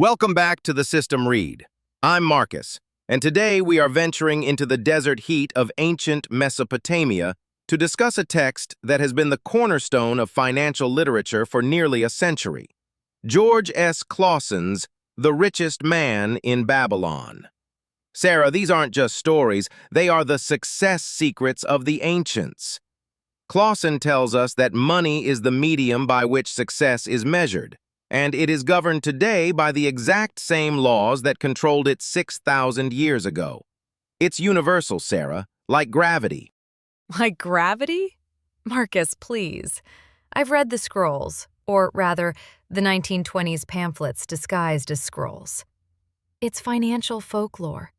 Welcome back to the System Read. I'm Marcus, and today we are venturing into the desert heat of ancient Mesopotamia to discuss a text that has been the cornerstone of financial literature for nearly a century. George S. Clason's The Richest Man in Babylon. Sarah, these aren't just stories, they are the success secrets of the ancients. Clason tells us that money is the medium by which success is measured, and it is governed today by the exact same laws that controlled it 6,000 years ago. It's universal, Sarah, like gravity. Like gravity? Marcus, please. I've read the scrolls, or rather, the 1920s pamphlets disguised as scrolls. It's financial folklore.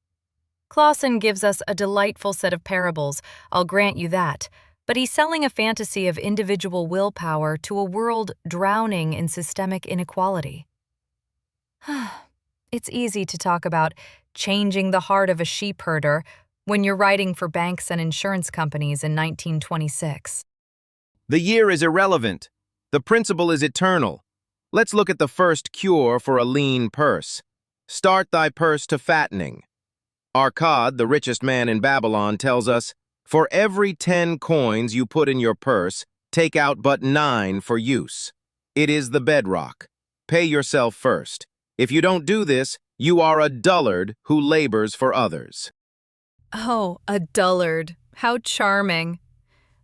Clason gives us a delightful set of parables, I'll grant you that, but he's selling a fantasy of individual willpower to a world drowning in systemic inequality. It's easy to talk about changing the heart of a sheep herder when you're writing for banks and insurance companies in 1926. The year is irrelevant. The principle is eternal. Let's look at the first cure for a lean purse. Start thy purse to fattening. Arkad, the richest man in Babylon, tells us, for every 10 coins you put in your purse, take out but 9 for use. It is the bedrock. Pay yourself first. If you don't do this, you are a dullard who labors for others. Oh, a dullard. How charming.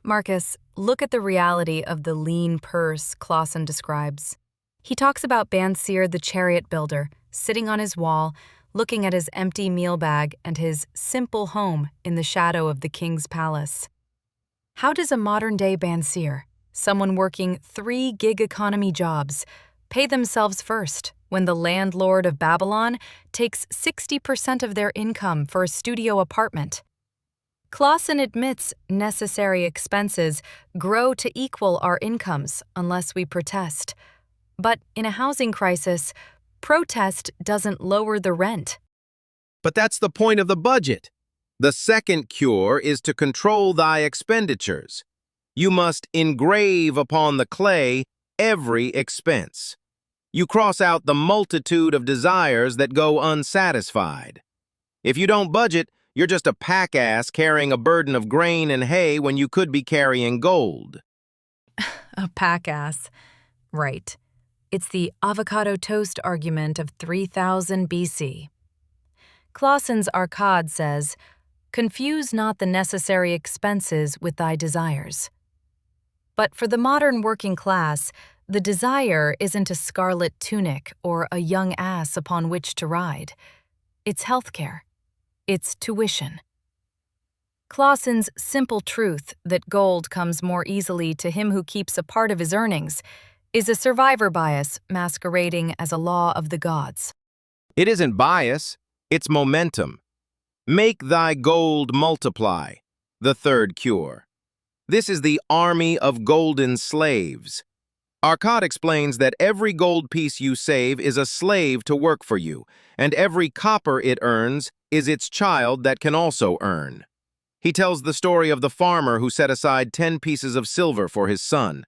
Marcus, look at the reality of the lean purse Clason describes. He talks about Bansir the chariot builder, sitting on his wall, looking at his empty meal bag and his simple home in the shadow of the king's palace. How does a modern-day Bansir, someone working 3 gig economy jobs, pay themselves first when the landlord of Babylon takes 60% of their income for a studio apartment? Clason admits necessary expenses grow to equal our incomes unless we protest. But in a housing crisis, protest doesn't lower the rent. But that's the point of the budget. The second cure is to control thy expenditures. You must engrave upon the clay every expense. You cross out the multitude of desires that go unsatisfied. If you don't budget, you're just a pack-ass carrying a burden of grain and hay when you could be carrying gold. A pack-ass. Right. It's the avocado toast argument of 3000 BC. Clason's Arkad says, confuse not the necessary expenses with thy desires. But for the modern working class, the desire isn't a scarlet tunic or a young ass upon which to ride. It's healthcare. It's tuition. Clason's simple truth that gold comes more easily to him who keeps a part of his earnings is a survivor bias masquerading as a law of the gods. It isn't bias, it's momentum. Make thy gold multiply, the third cure. This is the army of golden slaves. Arkad explains that every gold piece you save is a slave to work for you, and every copper it earns is its child that can also earn. He tells the story of the farmer who set aside 10 pieces of silver for his son.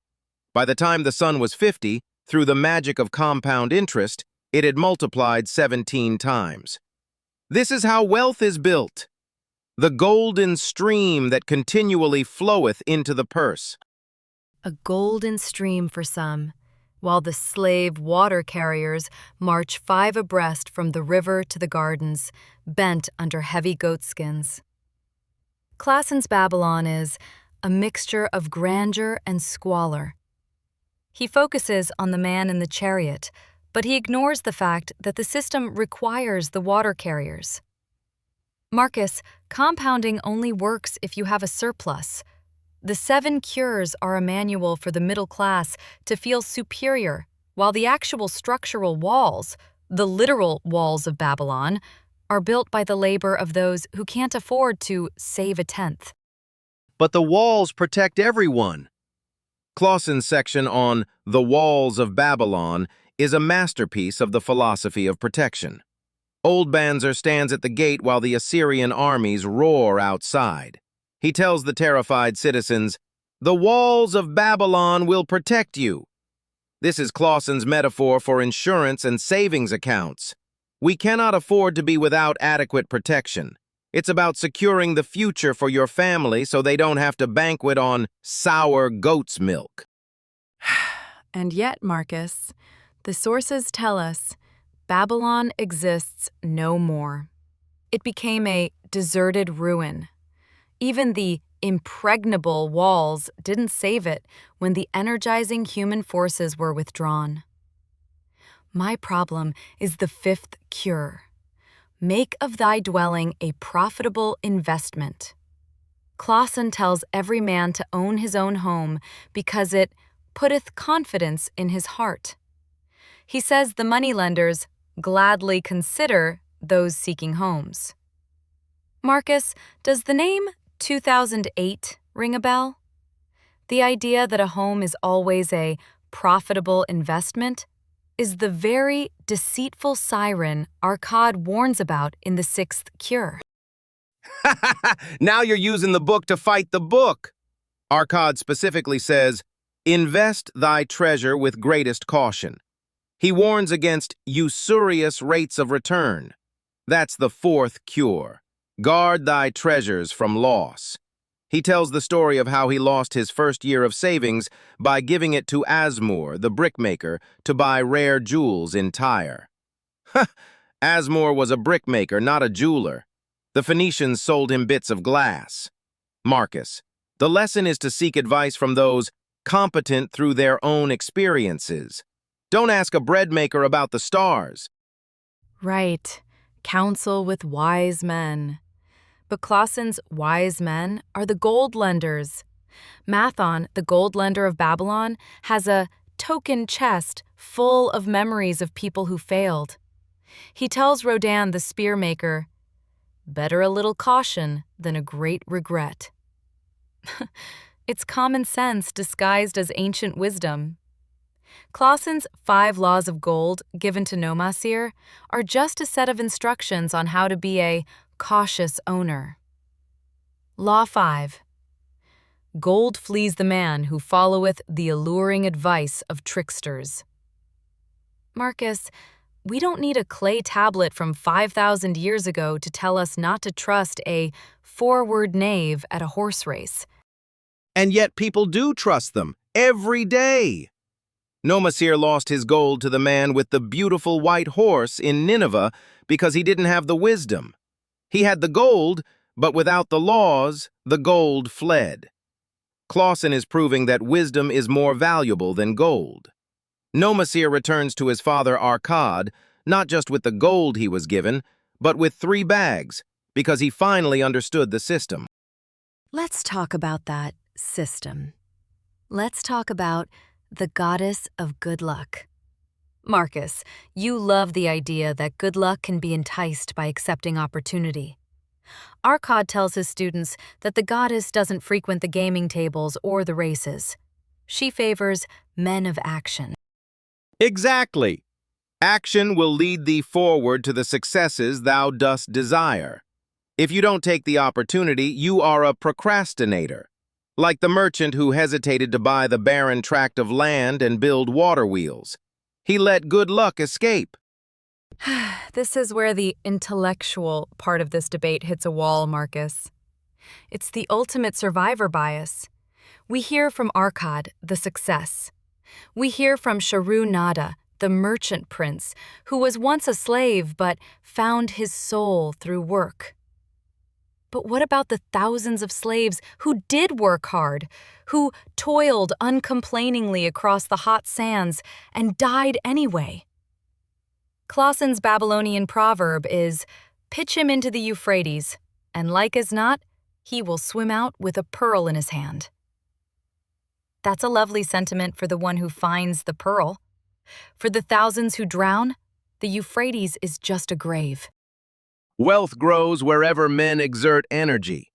By the time the son was 50, through the magic of compound interest, it had multiplied 17 times. This is how wealth is built. The golden stream that continually floweth into the purse. A golden stream for some, while the slave water carriers march 5 abreast from the river to the gardens, bent under heavy goatskins. Clason's Babylon is a mixture of grandeur and squalor. He focuses on the man in the chariot, but he ignores the fact that the system requires the water carriers. Marcus, compounding only works if you have a surplus. The 7 cures are a manual for the middle class to feel superior, while the actual structural walls, the literal walls of Babylon, are built by the labor of those who can't afford to save a tenth. But the walls protect everyone. Clason's section on the walls of Babylon is a masterpiece of the philosophy of protection. Old Banzer stands at the gate while the Assyrian armies roar outside. He tells the terrified citizens, "The walls of Babylon will protect you." This is Clausen's metaphor for insurance and savings accounts. We cannot afford to be without adequate protection. It's about securing the future for your family so they don't have to banquet on sour goat's milk. And yet, Marcus, the sources tell us Babylon exists no more. It became a deserted ruin. Even the impregnable walls didn't save it when the energizing human forces were withdrawn. My problem is the fifth cure. Make of thy dwelling a profitable investment. Clason tells every man to own his own home because it putteth confidence in his heart. He says the moneylenders gladly consider those seeking homes. Marcus, does the name 2008 ring a bell? The idea that a home is always a profitable investment is the very deceitful siren Arcad warns about in the sixth cure. Now you're using the book to fight the book. Arcad specifically says, invest thy treasure with greatest caution. He warns against usurious rates of return. That's the fourth cure. Guard thy treasures from loss. He tells the story of how he lost his first year of savings by giving it to Asmur, the brickmaker, to buy rare jewels in Tyre. Asmur was a brickmaker, not a jeweler. The Phoenicians sold him bits of glass. Marcus, the lesson is to seek advice from those competent through their own experiences. Don't ask a bread maker about the stars. Right. Counsel with wise men. But Clausen's wise men are the gold lenders. Mathon, the gold lender of Babylon, has a token chest full of memories of people who failed. He tells Rodin, the spearmaker, better a little caution than a great regret. It's common sense disguised as ancient wisdom. Clausen's 5 laws of gold given to Nomasir are just a set of instructions on how to be a cautious owner. Law 5. Gold flees the man who followeth the alluring advice of tricksters. Marcus, we don't need a clay tablet from 5,000 years ago to tell us not to trust a forward knave at a horse race. And yet people do trust them every day. Nomasir lost his gold to the man with the beautiful white horse in Nineveh because he didn't have the wisdom. He had the gold, but without the laws, the gold fled. Clason is proving that wisdom is more valuable than gold. Nomasir returns to his father Arcad, not just with the gold he was given, but with 3 bags, because he finally understood the system. Let's talk about that system. Let's talk about the goddess of good luck. Marcus, you love the idea that good luck can be enticed by accepting opportunity. Arcad tells his students that the goddess doesn't frequent the gaming tables or the races. She favors men of action. Exactly. Action will lead thee forward to the successes thou dost desire. If you don't take the opportunity, you are a procrastinator. Like the merchant who hesitated to buy the barren tract of land and build water wheels. He let good luck escape. This is where the intellectual part of this debate hits a wall, Marcus. It's the ultimate survivor bias. We hear from Arcad, the success. We hear from Sharu Nada, the merchant prince, who was once a slave but found his soul through work. But what about the thousands of slaves who did work hard, who toiled uncomplainingly across the hot sands and died anyway? Clausen's Babylonian proverb is, pitch him into the Euphrates, and like as not, he will swim out with a pearl in his hand. That's a lovely sentiment for the one who finds the pearl. For the thousands who drown, the Euphrates is just a grave. Wealth grows wherever men exert energy.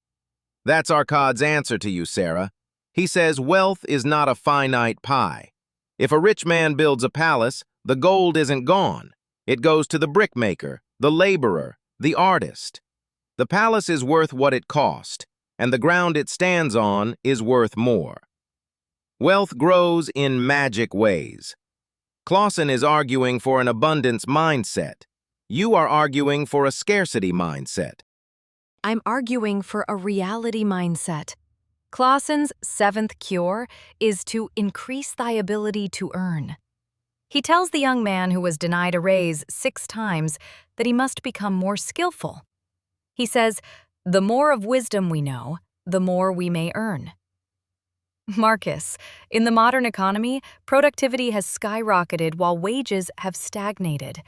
That's Arcad's answer to you, Sarah. He says wealth is not a finite pie. If a rich man builds a palace, the gold isn't gone. It goes to the brickmaker, the laborer, the artist. The palace is worth what it cost, and the ground it stands on is worth more. Wealth grows in magic ways. Clason is arguing for an abundance mindset. You are arguing for a scarcity mindset. I'm arguing for a reality mindset. Clausen's seventh cure is to increase thy ability to earn. He tells the young man who was denied a raise 6 times that he must become more skillful. He says, the more of wisdom we know, the more we may earn. Marcus, in the modern economy, productivity has skyrocketed while wages have stagnated.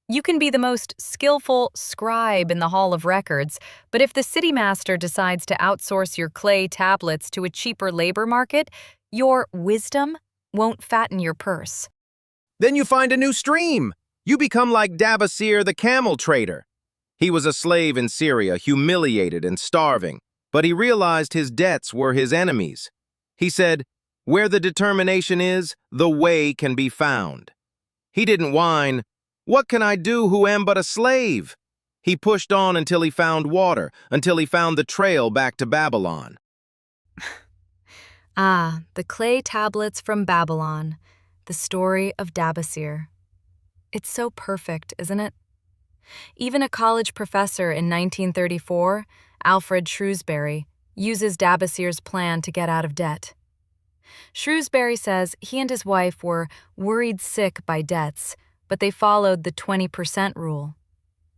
You can be the most skillful scribe in the Hall of Records, but if the city master decides to outsource your clay tablets to a cheaper labor market, your wisdom won't fatten your purse. Then you find a new stream. You become like Dabasir the camel trader. He was a slave in Syria, humiliated and starving, but he realized his debts were his enemies. He said, where the determination is, the way can be found. He didn't whine, what can I do who am but a slave? He pushed on until he found water, until he found the trail back to Babylon. The clay tablets from Babylon, the story of Dabasir. It's so perfect, isn't it? Even a college professor in 1934, Alfred Shrewsbury, uses Dabasir's plan to get out of debt. Shrewsbury says he and his wife were worried sick by debts, but they followed the 20% rule.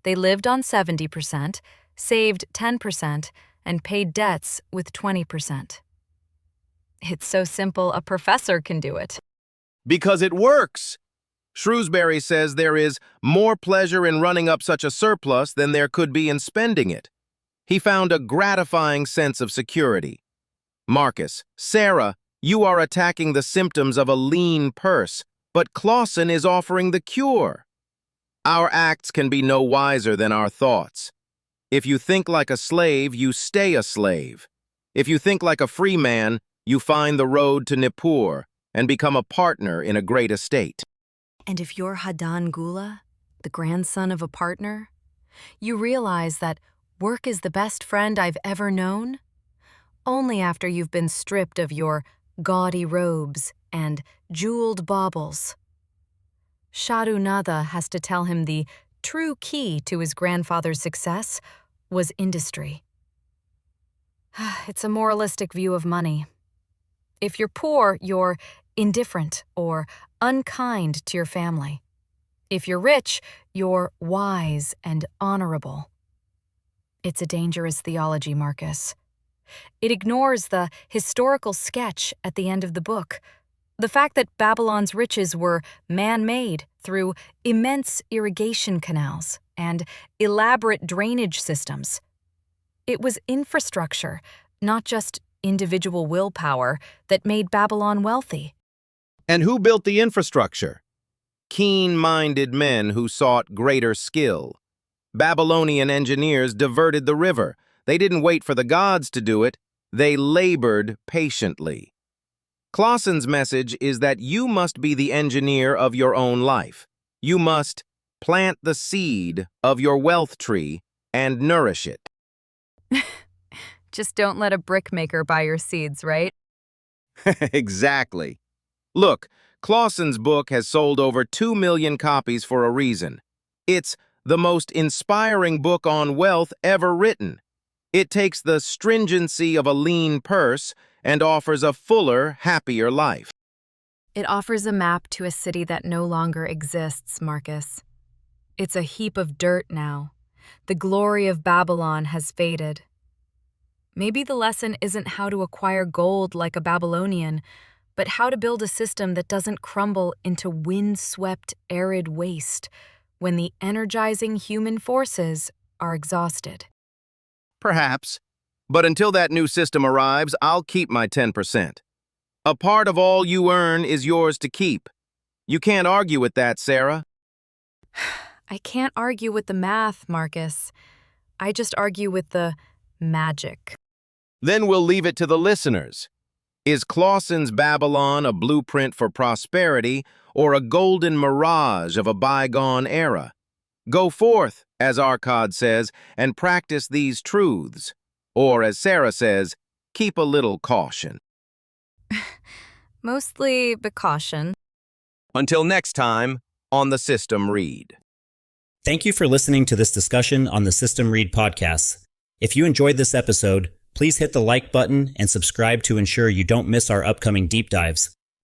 They lived on 70%, saved 10%, and paid debts with 20%. It's so simple a professor can do it. Because it works. Shrewsbury says there is more pleasure in running up such a surplus than there could be in spending it. He found a gratifying sense of security. Marcus, Sarah, you are attacking the symptoms of a lean purse, but Clason is offering the cure. Our acts can be no wiser than our thoughts. If you think like a slave, you stay a slave. If you think like a free man, you find the road to Nippur and become a partner in a great estate. And if you're Hadan Gula, the grandson of a partner, you realize that work is the best friend I've ever known, only after you've been stripped of your gaudy robes and jeweled baubles. Shadunatha has to tell him the true key to his grandfather's success was industry. It's a moralistic view of money. If you're poor, you're indifferent or unkind to your family. If you're rich, you're wise and honorable. It's a dangerous theology, Marcus. It ignores the historical sketch at the end of the book, the fact that Babylon's riches were man-made through immense irrigation canals and elaborate drainage systems. It was infrastructure, not just individual willpower, that made Babylon wealthy. And who built the infrastructure? Keen-minded men who sought greater skill. Babylonian engineers diverted the river. They didn't wait for the gods to do it. They labored patiently. Clauson's message is that you must be the engineer of your own life. You must plant the seed of your wealth tree and nourish it. Just don't let a brickmaker buy your seeds, right? Exactly. Look, Clauson's book has sold over 2 million copies for a reason. It's the most inspiring book on wealth ever written. It takes the stringency of a lean purse and offers a fuller, happier life. It offers a map to a city that no longer exists, Marcus. It's a heap of dirt now. The glory of Babylon has faded. Maybe the lesson isn't how to acquire gold like a Babylonian, but how to build a system that doesn't crumble into wind-swept, arid waste when the energizing human forces are exhausted. Perhaps. But until that new system arrives, I'll keep my 10%. A part of all you earn is yours to keep. You can't argue with that, Sarah. I can't argue with the math, Marcus. I just argue with the magic. Then we'll leave it to the listeners. Is Clauson's Babylon a blueprint for prosperity or a golden mirage of a bygone era? Go forth, as Arcad says, and practice these truths. Or, as Sarah says, keep a little caution. Mostly precaution. Until next time, on the System Read. Thank you for listening to this discussion on the System Read podcast. If you enjoyed this episode, please hit the like button and subscribe to ensure you don't miss our upcoming deep dives.